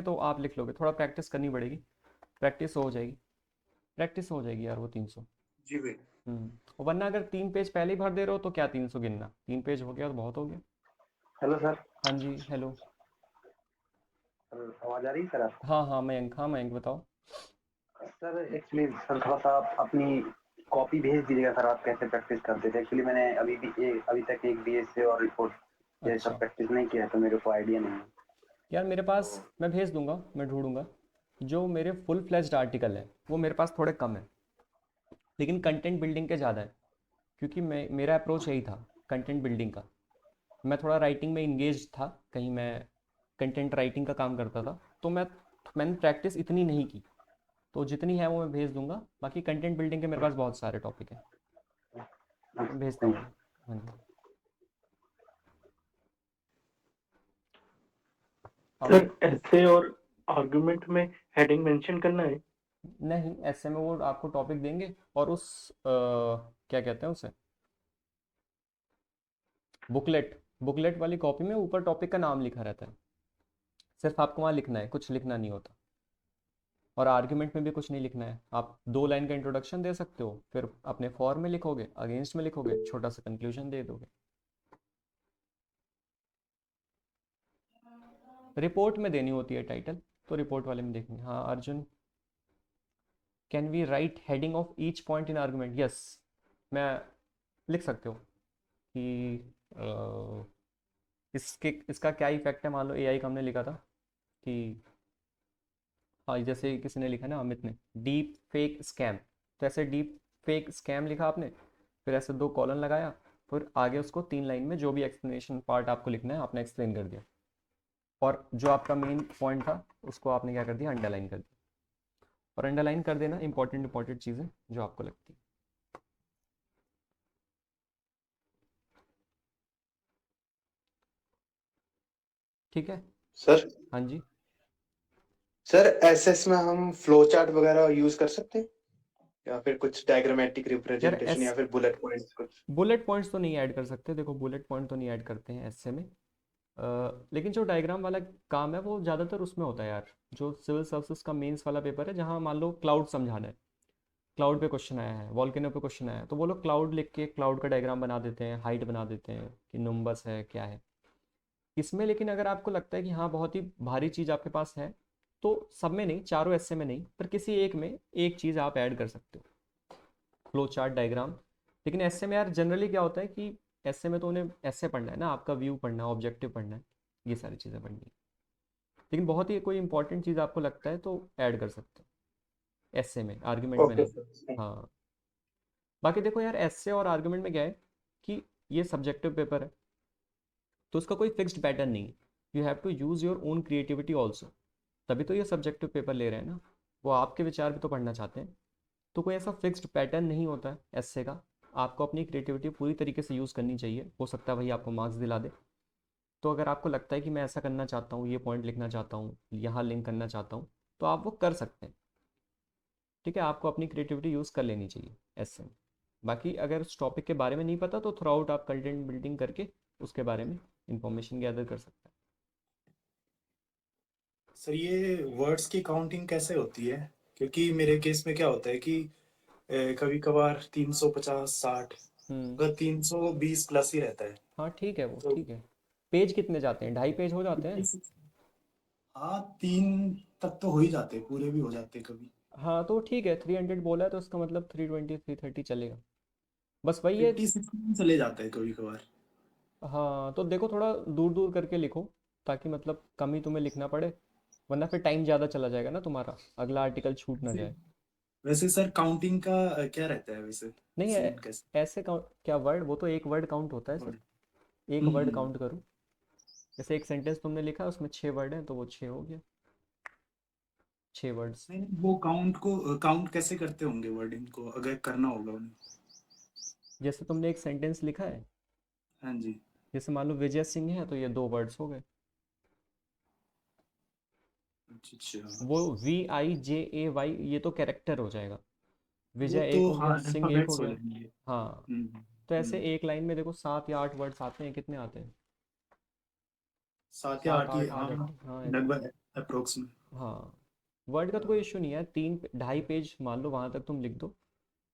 तो आप लिख लोगे, थोड़ा प्रैक्टिस करनी पड़ेगी, प्रैक्टिस हो जाएगी यार वो 300। जी भैया। वरना अगर 3 पेज पहले ही भर दे रहे हो तो क्या 300 गिनना, 3 पेज हो गया तो बहुत हो गया। Hello sir. हाँ जी, हेलो। सर आवाज आ रही है सर आपको? हाँ मयंक बताओ। सर एक्चुअली सर थोड़ा सा आप अपनी कॉपी भेज दीजिएगा सर, आप कैसे प्रैक्टिस करते थे। एक्चुअली मैंने अभी तक एक बीएसए और रिपोर्ट ये सब अच्छा प्रैक्टिस नहीं किया है, तो मेरे को आइडिया नहीं है। यार, मेरे पास, तो मैं भेज दूंगा, मैं ढूंढूंगा। जो मेरे फुल फ्लेज्ड आर्टिकल है वो मेरे पास थोड़े कम है, लेकिन कंटेंट बिल्डिंग के ज़्यादा है। क्योंकि मेरा अप्रोच यही था, कंटेंट बिल्डिंग का। मैं थोड़ा राइटिंग में इंगेज था, कहीं मैं कंटेंट राइटिंग का काम करता था, तो मैंने प्रैक्टिस इतनी नहीं की। तो जितनी है वो मैं भेज दूंगा, बाकी कंटेंट बिल्डिंग के मेरे पास बहुत सारे टॉपिक हैं, मैं भेजता थैंक हूँ। हाँ जी। सर अब ऐसे और आर्गुमेंट में हेडिंग मेंशन करना है? नहीं, ऐसे में वो आपको टॉपिक देंगे और उस क्या कहते हैं उसे, बुकलेट वाली कॉपी में ऊपर टॉपिक का नाम लिखा रहता है। सिर्फ आपको वहाँ लिखना है, कुछ लिखना नहीं होता। और आर्ग्यूमेंट में भी कुछ नहीं लिखना है, आप 2 लाइन का इंट्रोडक्शन दे सकते हो, फिर अपने फॉर में लिखोगे, अगेंस्ट में लिखोगे, छोटा सा कंक्लूजन दे दोगे। रिपोर्ट में देनी होती है टाइटल, तो रिपोर्ट वाले में देखेंगे। हाँ Arjun, can we write heading of each point in argument? Yes, मैं लिख सकते हो कि इसका क्या इफेक्ट है। मान लो एआई का हमने लिखा था कि, हाँ जैसे किसी ने लिखा ना, अमित ने, डीप फेक स्कैम। तो ऐसे डीप फेक स्कैम लिखा आपने, फिर ऐसे 2 कॉलन लगाया, फिर आगे उसको 3 लाइन में जो भी एक्सप्लेनेशन पार्ट आपको लिखना है आपने एक्सप्लेन कर दिया, और जो आपका मेन पॉइंट था उसको आपने क्या कर दिया, अंडरलाइन कर दिया। और अंडरलाइन कर देना इंपॉर्टेंट इंपॉर्टेंट चीज़ें जो आपको लगती है। ठीक है। सर। हाँ जी। सर एसएस में हम फ्लो चार्ट वगैरह यूज कर सकते हैं, या फिर कुछ डायग्रामेटिक यार रिप्रेजेंटेशन, या फिर बुलेट पॉइंट्स कुछ? बुलेट पॉइंट्स तो नहीं ऐड कर सकते, देखो बुलेट पॉइंट तो नहीं ऐड करते हैं ऐसे में। लेकिन जो डायग्राम वाला काम है वो ज़्यादातर उसमें होता है यार, जो सिविल सर्विसेज का मेंस वाला पेपर है, जहाँ मान लो क्लाउड समझाना है, क्लाउड पे क्वेश्चन आया है, वॉल्केनो पे क्वेश्चन आया है, तो वो लोग क्लाउड लिख के क्लाउड का डायग्राम बना देते हैं, हाइट बना देते हैं कि नुम्बस है क्या है इसमें। लेकिन अगर आपको लगता है कि हाँ बहुत ही भारी चीज़ आपके पास है, तो सब में नहीं, चारों ऐसे में नहीं, पर किसी एक में एक चीज़ आप ऐड कर सकते हो, फ्लो चार्ट डायग्राम। लेकिन ऐसे में यार जनरली क्या होता है कि ऐसे में तो उन्हें ऐसे पढ़ना है ना, आपका व्यू पढ़ना है, ऑब्जेक्टिव पढ़ना है, ये सारी चीज़ें पढ़नी है। लेकिन बहुत ही कोई इंपॉर्टेंट चीज़ आपको लगता है तो ऐड कर सकते हो ऐसे में, आर्ग्यूमेंट में ओके नहीं। सर। हाँ, बाकी देखो यार, ऐसे और आर्ग्यूमेंट में क्या है कि ये सब्जेक्टिव पेपर है, तो उसका कोई फिक्स्ड पैटर्न नहीं है। You have to use your own creativity also, तभी तो ये सब्जेक्टिव पेपर ले रहे हैं ना, वो आपके विचार भी तो पढ़ना चाहते हैं। तो कोई ऐसा फिक्स्ड पैटर्न नहीं होता है ऐसे का, आपको अपनी क्रिएटिविटी पूरी तरीके से यूज़ करनी चाहिए, हो सकता है भाई आपको मार्क्स दिला दे। तो अगर आपको लगता है कि मैं ऐसा करना चाहता हूँ, ये पॉइंट लिखना चाहता हूँ, यहाँ लिंक करना चाहता हूँ, तो आप वो कर सकते हैं। ठीक है, आपको अपनी क्रिएटिविटी यूज़ कर लेनी चाहिए ऐसे में। बाकी अगर उस टॉपिक के बारे में नहीं पता तो थ्रू आउट आप कंटेंट बिल्डिंग करके उसके बारे में इंफॉर्मेशन गैदर कर सकते हैं। सर ये वर्ड्स की काउंटिंग कैसे होती है? क्योंकि मेरे केस में क्या होता है कि कभी कभार 350 60, हम्म। अगर 320 प्लस ही रहता है हाँ ठीक है, वो तो ठीक है। पेज कितने जाते हैं, 2.5 पेज हो जाते हैं। 56। हाँ 3 तक तो हो ही जाते हैं, पूरे भी हो जाते हैं कभी। हाँ तो ठीक है, 300 बोला है तो उसका मतलब 320 330 चलेगा, बस वही है। 56 चले जाता है कभी कभार। हाँ तो देखो, थोड़ा दूर दूर करके लिखो, ताकि मतलब कम ही तुम्हें लिखना पड़े, वरना फिर टाइम ज़्यादा चला जाएगा ना तुम्हारा, अगला आर्टिकल छूट ना वैसे जाए। वैसे सर काउंटिंग का क्या रहता है वैसे? नहीं सीन कैसे? ऐसे काउंट क्या, वर्ड वो तो एक वर्ड काउंट होता है और सिर्फ, एक वर्ड हम्म। काउंट करो। जैसे एक सेंटेंस तुमने लिखा, उसमें 6 वर्ड हैं तो वो 6 हो गया, 6 वर्ड्स। नहीं नहीं, वो काउंट को काउंट कैसे करते होंगे वर्डिंग को, अगर करना होगा उन्हें? जैसे तुमने एक सेंटेंस लिखा है, हाँ जी। जैसे मान लो विजय सिंह है, तो ये 2 वर्ड्स हो गए। अच्छा अच्छा। वो VIJAY ये तो कैरेक्टर हो जाएगा, वो विजय तो एक हो गया, हाँ सिंह एक हो अल्फाबेट्स हो गया। जाएंगे। हाँ, हम्म। तो ऐसे हम्म। एक लाइन में देखो 7 या 8 वर्ड्स आते हैं, कितने आते हैं, 7 या सात 8 ही, आठ हाँ आठ हाँ, हाँ, लगभग है। अप्रोक्स में? हाँ, वर्ड का तो कोई इशू नहीं है, 3 2.5 पेज मान लो, वहां तक तुम लिख दो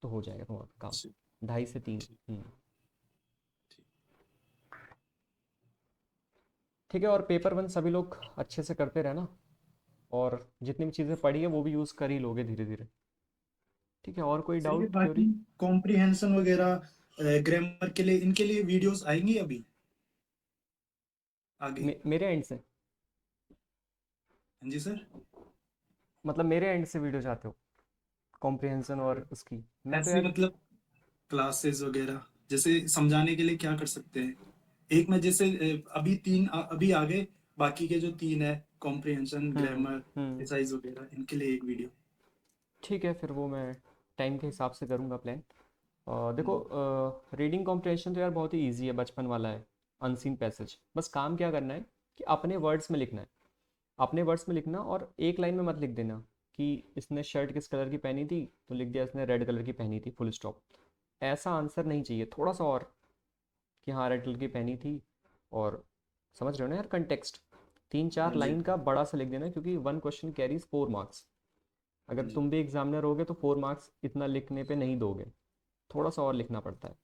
तो हो जाएगा तुम्हारा काम। अच्छा, 2.5 से 3। ठीक ठीक। ठीक है। और पेपर 1 सभी लोग अच्छे से करते रहना, और जितनी भी चीज़ें पढ़ी है वो भी यूज़ कर ही लोगे धीरे धीरे। ठीक है, और कोई सही है। डाउट बाकी क्यूरी? कॉम्प्रिहेंशन वगैरह, ग्रामर के लिए, इनके लिए वीडियोस आएंगी अभी आगे? मेरे एंड से, हाँ जी सर। मतलब मेरे एंड से वीडियो चाहते हो कॉम्प्रिहेंशन और उसकी? मैं तो ऐसे यार, मतलब क्लासेस वगैरह जैसे समझाने के लिए क्या कर सकते हैं? एक में जैसे अभी अभी आगे, बाकी के जो 3 है, कॉम्प्रिहेंशन, ग्रामर, हम्म, एक्सरसाइज वगैरह, इनके लिए एक वीडियो। ठीक है, फिर वो मैं टाइम के हिसाब से करूँगा प्लान। देखो, हम्म, रीडिंग कॉम्प्रिहेंशन तो यार बहुत ही ईजी है, बचपन वाला है, अनसीन पैसेज। बस काम क्या करना है कि अपने वर्ड्स में लिखना है, अपने वर्ड्स में लिखना, और एक लाइन में मत लिख देना कि इसने शर्ट किस कलर की पहनी थी, तो लिख दिया इसने रेड कलर की पहनी थी, फुल स्टॉप। ऐसा आंसर नहीं चाहिए, थोड़ा सा और कि हाँ रेड कलर की पहनी थी, और समझ रहे हो ना यार कंटेक्स्ट। तीन हाँ चार जी, लाइन का बड़ा सा लिख देना, क्योंकि 1 क्वेश्चन कैरीज 4 मार्क्स। अगर हाँ जी। तुम भी एग्जामिनर होगे तो 4 मार्क्स इतना लिखने पे नहीं दोगे, थोड़ा सा और लिखना पड़ता है।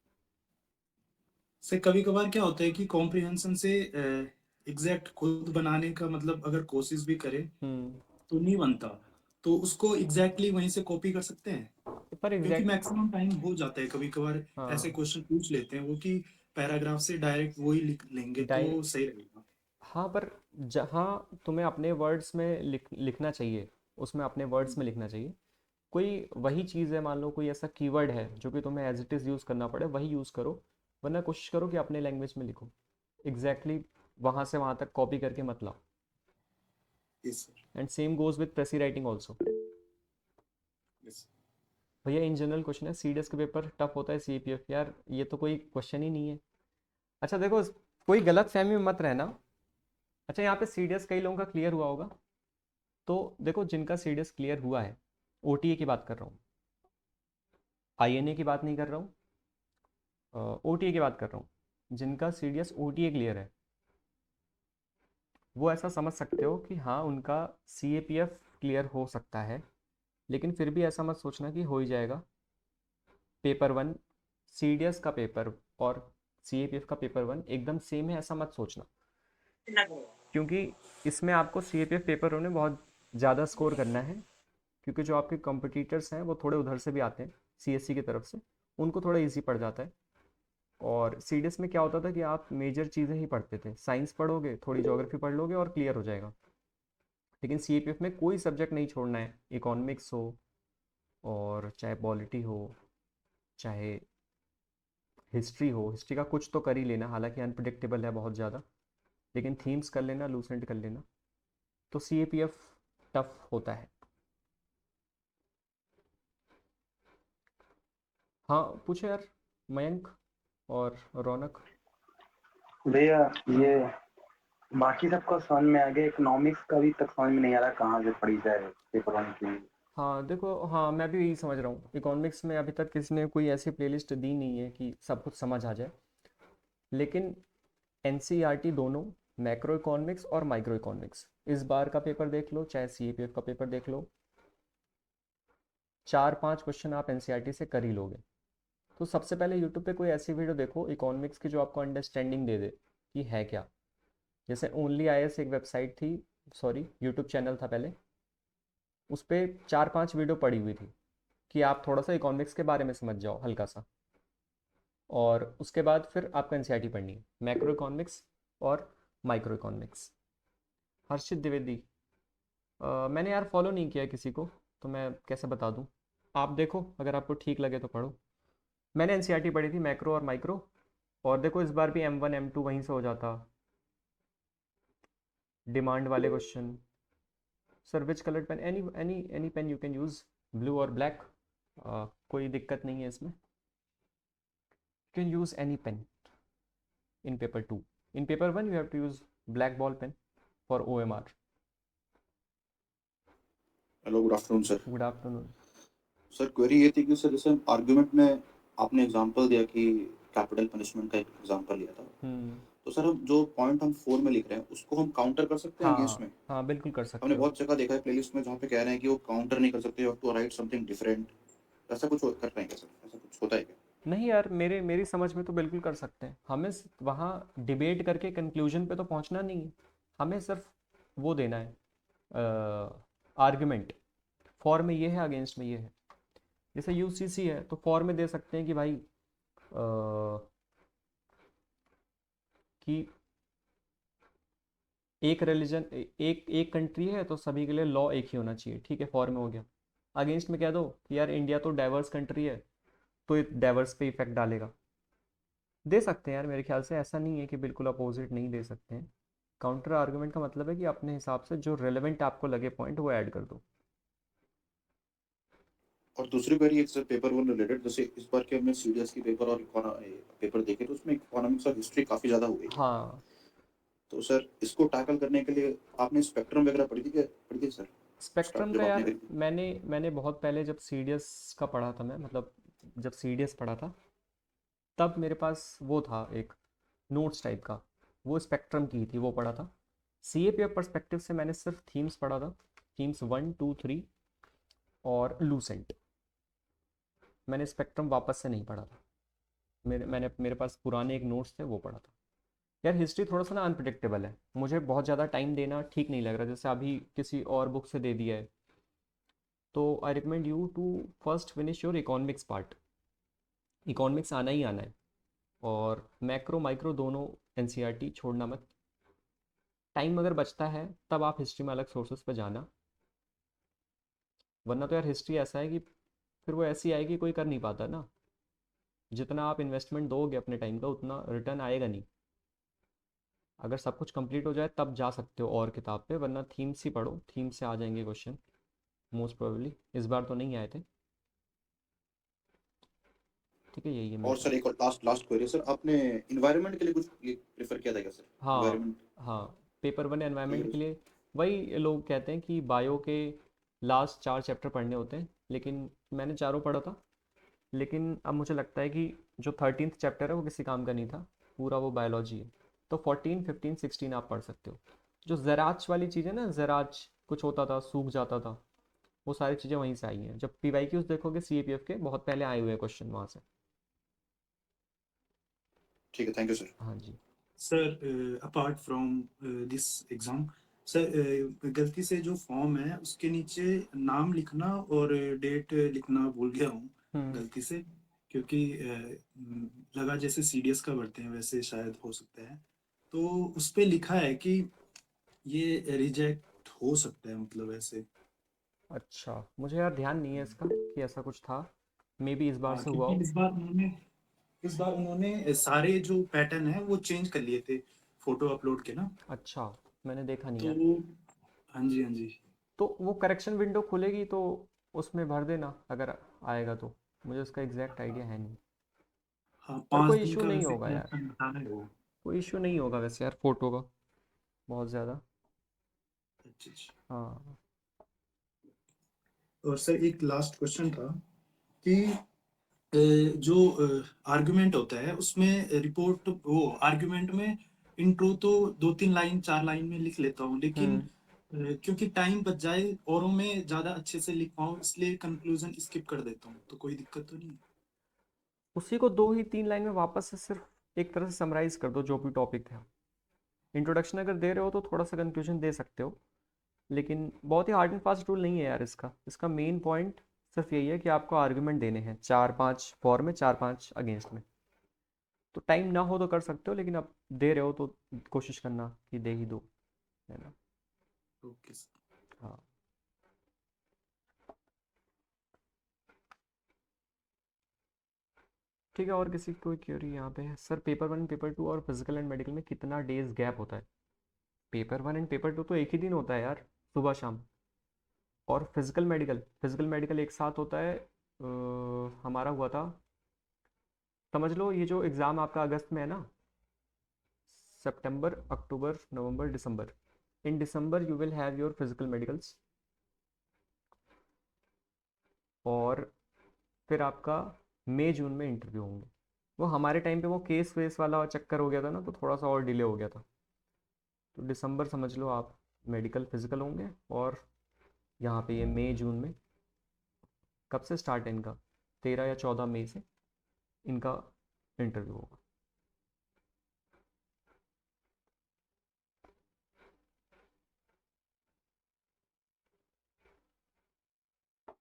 से कभी कभार क्या होता है कि कॉम्प्रिहेंशन से एग्जैक्ट खुद बनाने का मतलब अगर कोशिश भी करे हम्म। तो नहीं बनता, तो उसको एग्जैक्टली वहीं से कॉपी कर सकते हैं? पर क्योंकि एग्जैक्ट मैक्सिमम टाइम हो जाता है कभी कभार, ऐसे हाँ, क्वेश्चन पूछ लेते हैं वो कि पैराग्राफ से डायरेक्ट वही लिख लेंगे डाइ तो सही रहेगा। हाँ, पर जहाँ तुम्हें अपने वर्ड्स में लिखना चाहिए, उसमें अपने वर्ड्स में लिखना चाहिए। कोई वही चीज़ है, मान लो कोई ऐसा कीवर्ड है जो कि तुम्हें एज इट इज़ यूज़ करना पड़े, वही यूज़ करो, वरना कोशिश करो कि अपने लैंग्वेज में लिखो। एग्जैक्टली वहाँ से वहाँ तक कॉपी करके मत लाओ। Yes sir. And same goes with प्रेसी writing also. Yes. भैया इन जनरल क्वेश्चन है, सी डी एस का पेपर टफ होता है, सी पी एफ, यार ये तो कोई क्वेश्चन ही नहीं है। अच्छा देखो, कोई गलत फहमी में मत रहना। अच्छा, यहाँ पे सी डी एस कई लोगों का क्लियर हुआ होगा, तो देखो जिनका सी डी एस क्लियर हुआ है, ओ टी ए की बात कर रहा हूँ, आई एन ए की बात नहीं कर रहा हूँ, ओ टी ए की बात कर रहा हूँ। जिनका C D S O T A clear है, वो ऐसा समझ सकते हो कि हाँ उनका C A P F clear हो सकता है, लेकिन फिर भी ऐसा मत सोचना कि हो ही जाएगा। पेपर 1, सी डी एस का पेपर और सी ए पी एफ का पेपर 1 एकदम सेम है, ऐसा मत सोचना। क्योंकि इसमें आपको सी ए पी एफ पेपर 1 में बहुत ज़्यादा स्कोर करना है, क्योंकि जो आपके कॉम्पिटिटर्स हैं वो थोड़े उधर से भी आते हैं, सी एस सी की तरफ से, उनको थोड़ा ईजी पड़ जाता है। और सी डी एस में क्या होता था कि आप मेजर चीज़ें ही पढ़ते थे, साइंस पढ़ोगे, थोड़ी ज्योग्राफी पढ़ लोगे और क्लियर हो जाएगा। लेकिन सी ए पी एफ में कोई सब्जेक्ट नहीं छोड़ना है, इकोनॉमिक्स हो, और चाहे पॉलिटी हो, चाहे हिस्ट्री हो। हिस्ट्री का कुछ तो कर ही लेना, हालांकि अनप्रडिक्टेबल है बहुत ज़्यादा, लेकिन थीम्स कर लेना, लूसेंट कर लेना। तो सी ए पी एफ टफ होता है। हाँ पूछो यार, मयंक और रौनक। भैया ये बाकी सबका समझ में आ गया, इकोनॉमिक्स का भी तक समझ में नहीं आ रहा कहाँ से पढ़ी जाए पेपर 1 के लिए। हाँ देखो, हाँ मैं भी यही समझ रहा हूँ, इकोनॉमिक्स में अभी तक किसी ने कोई ऐसी प्लेलिस्ट दी नहीं है कि सब कुछ समझ आ जाए। लेकिन एन सी आर टी दोनों, मैक्रो इकोनॉमिक्स और माइक्रो इकोनॉमिक्स, इस बार का पेपर देख लो, चाहे सी ए पी एफ का पेपर देख लो, 4 5 क्वेश्चन आप एन सी आर टी से कर ही लोगे। तो सबसे पहले यूट्यूब पे कोई ऐसी वीडियो देखो इकोनॉमिक्स की जो आपको अंडरस्टैंडिंग दे दे कि है क्या। जैसे ओनली आई एस एक वेबसाइट थी, सॉरी यूट्यूब चैनल था पहले, उस पर 4 5 वीडियो पड़ी हुई थी कि आप थोड़ा सा इकोनॉमिक्स के बारे में समझ जाओ हल्का सा, और उसके बाद फिर आपको एनसीईआरटी पढ़नी है, मैक्रो इकोनॉमिक्स और माइक्रो इकोनॉमिक्स। हर्षित द्विवेदी, मैंने यार फॉलो नहीं किया किसी को, तो मैं कैसे बता दूँ। आप देखो, अगर आपको ठीक लगे तो पढ़ो। मैंने एनसीईआरटी पढ़ी थी मैक्रो और माइक्रो, और देखो इस बार भी M1 M2 वहीं से हो जाता, डिमांड वाले question. Sir which colour pen, any any any pen you can use, blue और ब्लैक, कोई दिक्कत नहीं है इसमें, can use any pen in paper 2. In paper 1 you have to use black ball pen for OMR. Hello, good afternoon sir. Good afternoon. Sir query ये थी कि sir जैसे आर्गुमेंट में आपने एग्जांपल दिया कि कैपिटल पनिशमेंट का एक एग्जांपल लिया था, हम्म तो सर हम जो पॉइंट हम 4 में लिख रहे हैं उसको हम काउंटर कर सकते हैं अगेंस्ट हाँ में? हाँ, बिल्कुल कर सकते हमने हो। बहुत जगह देखा है प्लेलिस्ट में जहाँ पे कह रहे हैं कि वो काउंटर नहीं कर सकते, you have to write something different. ऐसा कुछ कर रहे हैं क्या सर? ऐसा कुछ होता है क्या? नहीं यार, मेरी समझ में तो बिल्कुल कर सकते हैं। हमें वहाँ डिबेट करके कंक्लूजन पे तो पहुँचना नहीं है। हमें सिर्फ वो देना है, आर्गुमेंट। फॉर में ये है, अगेंस्ट में ये है। जैसे यूसीसी है तो फॉर में दे सकते हैं कि भाई कि एक रिलीजन, एक एक कंट्री है तो सभी के लिए लॉ एक ही होना चाहिए, ठीक है, फॉर में हो गया। अगेंस्ट में कह दो कि यार इंडिया तो डाइवर्स कंट्री है, तो डाइवर्स पे इफेक्ट डालेगा। दे सकते हैं यार, मेरे ख्याल से ऐसा नहीं है कि बिल्कुल अपोजिट नहीं दे सकते हैं। काउंटर आर्गुमेंट का मतलब है कि अपने हिसाब से जो रेलेवेंट आपको लगे पॉइंट वो ऐड कर दो। और दूसरी क्वेरी एक सर पेपर 1 रिलेटेड, जैसे इस बार के हमने सीडीएस की पेपर और पेपर देखे तो उसमें इकोनॉमिक्स और हिस्ट्री काफी ज्यादा हो गई है। हाँ, तो सर इसको टैकल करने के लिए आपने स्पेक्ट्रम वगैरह पढ़ी थी क्या? पढ़ी थी सर स्टार्ट स्पेक्ट्रम का जब आपने यार, करी थी? मैंने बहुत पहले जब सीडीएस का पढ़ा था मैं, मतलब जब सीडीएस पढ़ा था तब मेरे पास वो था एक नोट्स टाइप का, वो स्पेक्ट्रम की थी, वो पढ़ा था। सीएपीएफ पर्सपेक्टिव से मैंने सिर्फ थीम्स पढ़ा था, थीम्स 1 2 3 और लूसेंट। मैंने स्पेक्ट्रम वापस से नहीं पढ़ा था। मेरे पास पुराने एक नोट्स थे, वो पढ़ा था। यार हिस्ट्री थोड़ा सा ना अनप्रडिक्टेबल है, मुझे बहुत ज़्यादा टाइम देना ठीक नहीं लग रहा, जैसे अभी किसी और बुक से दे दिया है। तो I recommend you to first finish your economics part. Economics आना ही आना है, और मैक्रो माइक्रो दोनों एनसीईआरटी छोड़ना मत। टाइम अगर बचता है तब आप हिस्ट्री में अलग सोर्सेज पर जाना, वरना तो यार हिस्ट्री ऐसा है कि फिर वो ऐसी आएगी, कोई कर नहीं पाता ना। जितना आप इन्वेस्टमेंट दोगे अपने टाइम का उतना रिटर्न आएगा नहीं। अगर सब कुछ कंप्लीट हो जाए तब जा सकते हो और किताब पे, वरना थीम्स ही पढ़ो, थीम से आ जाएंगे क्वेश्चन मोस्ट प्रोबेबली। इस बार तो नहीं आए थे। ठीक है, यही है मेरे और सर पास। एक और लास्ट लास्ट क्वेरी सर, आपने इन्वायरमेंट के लिए कुछ प्रेफर किया था क्या सर? हाँ इन्वायरमेंट हाँ, पेपर 1 ठीक एनवायरनमेंट है। के लिए वही लोग कहते हैं कि बायो के लास्ट 4 चैप्टर पढ़ने होते हैं, लेकिन मैंने चारों पढ़ा था। लेकिन अब मुझे लगता है कि जो 13th चैप्टर है वो किसी काम का नहीं था, पूरा वो बायोलॉजी है। तो 14 15 16 आप पढ़ सकते हो। जो ज़राच वाली चीज़ है ना, ज़राच कुछ होता था, सूख जाता था, वो सारी चीज़ें वहीं से आई हैं। जब पीवाईक्यूज देखोगे सीएपीएफ के, बहुत पहले आए हुए हैं क्वेश्चन वहाँ से। ठीक है, थैंक यू सर। हाँ जी। Sir apart from this exam, sir गलती से जो फॉर्म है उसके नीचे नाम लिखना और डेट लिखना भूल गया हूँ हम्म। गलती से, क्योंकि लगा जैसे सीडीएस का भरते हैं वैसे शायद हो सकता है। तो उस पे लिखा है कि ये रिजेक्ट हो सकता है, मतलब ऐसे। अच्छा, मुझे यार ध्यान नहीं है इसका कि ऐसा कुछ था। मे बी इस बार हाँ, से हुआ क्योंकि हो। इस बार उन्होंने सारे जो पैटर्न है वो चेंज कर लिए थे फोटो अपलोड के ना। अच्छा, मैंने देखा नहीं तो यार। हाँ जी, हाँ जी। तो वो करेक्शन विंडो खुलेगी तो उसमें भर देना अगर आएगा तो। मुझे उसका एग्जैक्ट आइडिया है नहीं। हाँ, पर 5 कोई दिन इशू का नहीं वैसे होगा यार। कलेक्शन बता रहे हो। कोई इशू नहीं होगा वैसे यार, फोटो का बहुत ज़्यादा। अच्छा अच्छा। हाँ। और सर एक लास्ट क्वेश्चन था कि जो आर्गुमेंट होता है उसमें रिपोर्ट, वो आर्गुमेंट में इंट्रो तो 2 3 लाइन 4 लाइन में लिख लेता हूँ, लेकिन हम्म। क्योंकि टाइम बच जाए औरों में ज्यादा अच्छे से लिख पाऊँ इसलिए कंक्लूजन स्किप कर देता हूँ, तो कोई दिक्कत तो नहीं है? उसी को 2 ही 3 लाइन में वापस से सिर्फ एक तरह से समराइज कर दो, जो भी टॉपिक था। इंट्रोडक्शन अगर दे रहे हो तो थोड़ा सा कंक्लूजन दे सकते हो, लेकिन बहुत ही हार्ड एंड फास्ट रूल नहीं है यार इसका। इसका मेन पॉइंट सिर्फ यही है कि आपको आर्गुमेंट देने हैं, 4 5 फॉर में, 4 5 अगेंस्ट में। तो टाइम ना हो तो कर सकते हो, लेकिन आप दे रहे हो तो कोशिश करना कि दे ही दो, है ना। Okay sir. हाँ। ठीक है, और किसी की कोई क्वेरी यहाँ पे है? सर पेपर 1 पेपर 2 और फिजिकल एंड मेडिकल में कितना डेज गैप होता है? पेपर 1 एंड पेपर 2 तो एक ही दिन होता है यार, सुबह शाम। और फिजिकल मेडिकल एक साथ होता है। हमारा हुआ था, समझ लो ये जो एग्ज़ाम आपका अगस्त में है ना, सितंबर अक्टूबर नवंबर दिसंबर, in December you will have your physical medicals. और फिर आपका मई जून में इंटरव्यू होंगे। वो हमारे टाइम पे वो केस वेस वाला चक्कर हो गया था ना, तो थोड़ा सा और डिले हो गया था। तो दिसंबर समझ लो आप मेडिकल फिजिकल होंगे, और यहाँ पे ये मई जून में, कब से स्टार्ट है इनका, 13 या 14 मई से इनका इंटरव्यू होगा।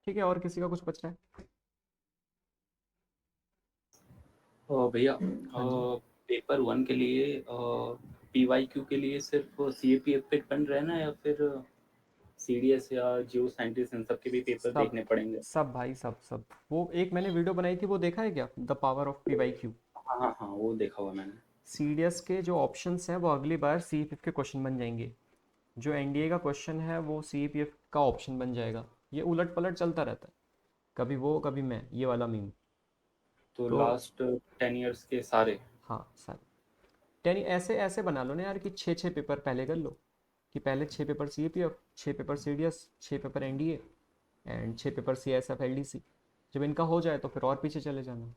ठीक है, और किसी का कुछ बच रहा है? भैया हाँ जी। पेपर 1 के लिए PYQ के लिए सिर्फ CAPF पे डिपेंड रहना है, या फिर CDS या जियो साइंटिस्ट इन सब के भी पेपर सब देखने पड़ेंगे? सब भाई, सब वो एक मैंने वीडियो बनाई थी, वो देखा है क्या, द पावर ऑफ PYQ? हाँ हाँ हाँ, वो देखा हुआ मैंने। CDS के जो ऑप्शंस हैं वो अगली बार CPF के क्वेश्चन बन जाएंगे। जो NDA का क्वेश्चन है वो CPF का ऑप्शन बन जाएगा। ये उलट पलट चलता रहता है, कभी वो कभी मैं, ये वाला मीम। तो तो लास्ट 10 इयर्स के सारे? हाँ सारे 10 ऐसे ऐसे बना लो ना यार, कि 6 पेपर पहले कर लो, कि पहले 6 paper CPF, 6 paper CDS, 6 paper NDA, and 6 paper CSF LDC। जब इनका हो जाए तो फिर और पीछे चले जाना,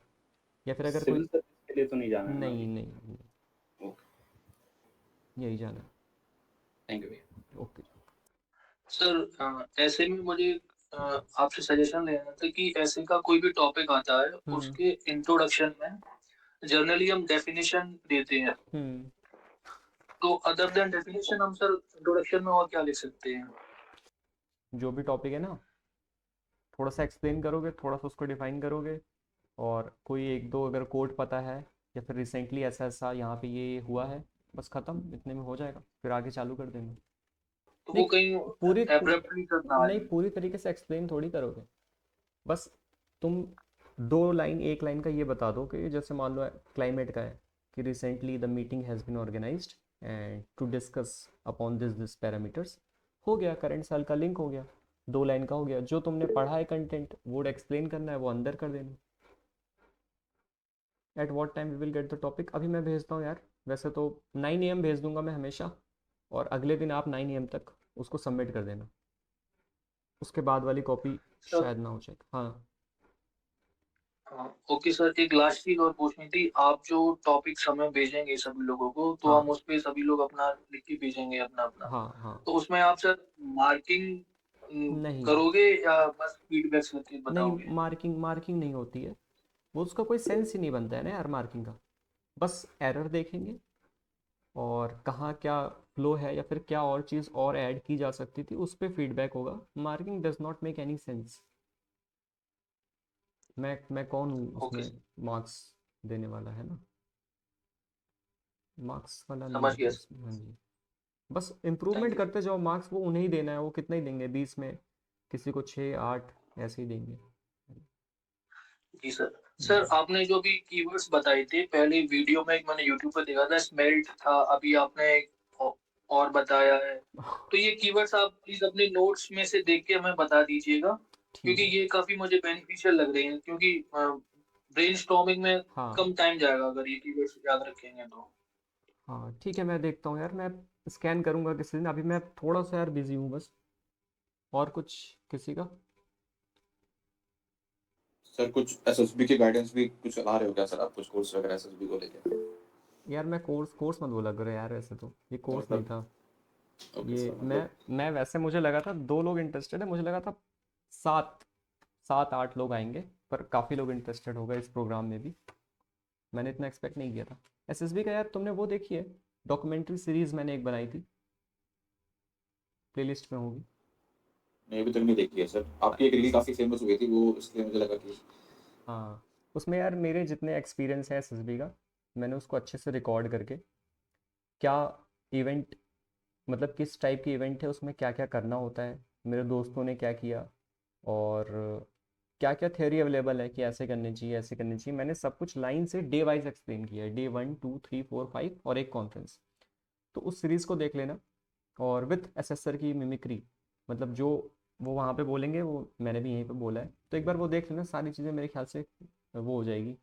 या फिर अगर कोई, सिविल सर्विस के लिए तो नहीं जाना है ना नहीं अभी? नहीं नहीं, ओके, यही जाना है। थैंक यू भैया। ओके। सर ऐसे में मुझे आपसे सजेशन लेना था कि ऐसे का कोई भी टॉपिक आता है हम्म उसके इंट्रोडक्शन में जनरली हम डेफिनेशन देते हैं, हम्म तो अदर देन डेफिनेशन हम सर इंट्रोडक्शन में और क्या लिख सकते हैं? जो भी टॉपिक है ना, थोड़ा सा एक्सप्लेन करोगे, थोड़ा सा उसको डिफाइन करोगे, और कोई एक दो अगर कोड पता है, या फिर रिसेंटली ऐसा ऐसा यहाँ पे ये हुआ है, बस ख़त्म, इतने में हो जाएगा, फिर आगे चालू कर देना। तो नहीं, वो कहीं एब्रप्टली करना नहीं है? पूरी तरीके से एक्सप्लेन थोड़ी करोगे। बस तुम 2 लाइन, 1 लाइन का ये बता दो कि जैसे मान लो क्लाइमेट का है, कि recently the meeting has been organised and to discuss upon this parameters. हो गया, करंट साल का लिंक हो गया, 2 लाइन का हो गया। जो तुमने पढ़ा है कंटेंट वो एक्सप्लेन करना है, वो अंदर कर देना। At what time we will get the topic, अभी मैं भेजता हूँ यार, वैसे तो 9 AM भेज दूंगा मैं हमेशा, और अगले दिन आप 9 AM तक उसको सबमिट कर देना। उसके बाद वाली कॉपी सर शायद ना हो जाए। हाँ ओके सर, एक लास्ट चीज और पूछनी थी, आप जो टॉपिक हमें भेजेंगे सभी लोगों को, तो हाँ हम उस पे सभी लोग अपना लिख के भेजेंगे अपना अपना, हाँ हाँ। तो उसमें आप सर मार्किंग नहीं करोगे या बस फीडबैक्स लेके नहीं, बताओगे? मार्किंग मार्किंग नहीं होती है, वो उसका कोई सेंस ही नहीं बनता है ना यार मार्किंग का। बस एरर देखेंगे, और कहाँ क्या फ्लो है, या फिर क्या और चीज़ और ऐड की जा सकती थी, उस पर फीडबैक होगा। Marking does not make any sense. मैं कौन हूँ ओके उसमें सर, मार्क्स देने वाला, है ना? मार्क्स वाला नहीं समझ होता गया सर, इसमें। हाँ जी, बस थैंक इम्प्रूवमेंट यू। करते जाओ, मार्क्स वो उन्हें ही देना है, वो कितना ही देंगे, 20 में किसी को 6 8 ऐसे ही देंगे। जी सर। सर हम्म। आपने जो भी कीवर्ड्स बताए थे पहले वीडियो में, मैंने यूट्यूब पे देखा था, स्मेल्ट था, अभी आपने एक और बताया है, तो ये कीवर्ड्स आप प्लीज अपने नोट्स में से देख के हमें बता दीजिएगा, ठीक क्योंकि है। ये काफी मुझे बेनिफिशियल लग रहे हैं, क्योंकि ब्रेनस्टॉर्मिंग में हाँ कम टाइम जाएगा अगर ये कीवर्ड्स याद रखेंगे तो। हाँ ठीक है, मैं देखता हूँ यार, मैं स्कैन करूँगा किसी दिन, अभी मैं थोड़ा सा यार बिजी हूँ बस। और कुछ किसी का? सर कुछ एसएसबी के गाइडेंस भी कुछ ला रहे हो क्या सर आप, कुछ कोर्स वगैरह एसएसबी को लेके? यार मैं कोर्स कोर्स मत बोला करो यार, वैसे तो ये तो कोर्स नहीं मतलब था। ओके ये सर, मतलब मैं वैसे, मुझे लगा था 2 लोग इंटरेस्टेड है, मुझे लगा था 7 8 लोग आएंगे, पर काफ़ी लोग इंटरेस्टेड हो गए इस प्रोग्राम में भी। मैंने इतना एक्सपेक्ट नहीं किया था। एसएसबी का यार तुमने वो देखी है, डॉक्यूमेंट्री सीरीज़ मैंने एक बनाई थी, प्लेलिस्ट में होगी। मैं अभी तक नहीं देखी है सर, आपकी एक रील काफी फेमस हुई थी, वो इसलिए मुझे लगा कि हाँ, उसमें यार मेरे जितने एक्सपीरियंस है एसएसबी का, मैंने उसको अच्छे से रिकॉर्ड करके, क्या इवेंट, मतलब किस टाइप की इवेंट है, उसमें क्या क्या करना होता है, मेरे दोस्तों ने क्या किया, और क्या क्या थ्योरी अवेलेबल है कि ऐसे करने चाहिए ऐसे करने चाहिए, मैंने सब कुछ लाइन से डे वाइज एक्सप्लेन किया है, डे 1 2 3 4 5 और एक कॉन्फ्रेंस। तो उस सीरीज़ को देख लेना, और विथ एसेसर की मिमिक्री, मतलब जो वो वहाँ पे बोलेंगे वो मैंने भी यहीं पे बोला है, तो एक बार वो देख लेना, सारी चीज़ें मेरे ख्याल से वो हो जाएगी,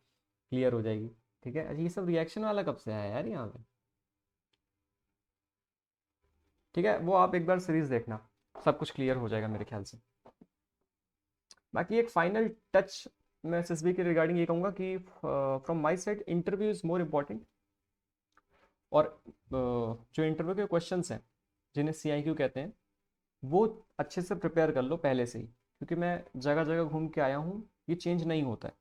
क्लियर हो जाएगी। ठीक है। अच्छा, ये सब रिएक्शन वाला कब से आया यार यहाँ पे? ठीक है, वो आप एक बार सीरीज़ देखना, सब कुछ क्लियर हो जाएगा मेरे ख्याल से। बाकी एक फाइनल टच मैं एसएसबी के रिगार्डिंग ये कहूँगा कि from my side interview is more important. और जो इंटरव्यू के क्वेश्चंस हैं जिन्हें CIQ कहते हैं वो अच्छे से प्रिपेयर कर लो पहले से ही, क्योंकि मैं जगह जगह घूम के आया हूँ, ये चेंज नहीं होता है।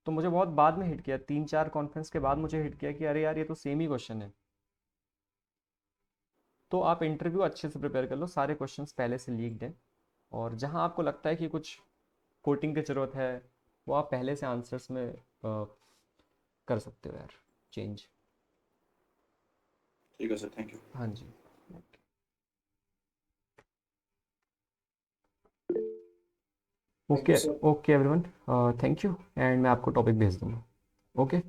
तो मुझे बहुत बाद में हिट किया, 3-4 कॉन्फ्रेंस के बाद मुझे हिट किया कि अरे यार ये तो सेम ही क्वेश्चन है। तो आप इंटरव्यू अच्छे से प्रिपेयर कर लो, सारे क्वेश्चंस पहले से लीक्ड हैं, और जहाँ आपको लगता है कि कुछ कोटिंग की ज़रूरत है वो आप पहले से आंसर्स में कर सकते हो यार चेंज। ठीक है सर, थैंक यू। हाँ जी। Okay okay everyone, thank you, and मैं आपको टॉपिक भेज दूँगा। ओके।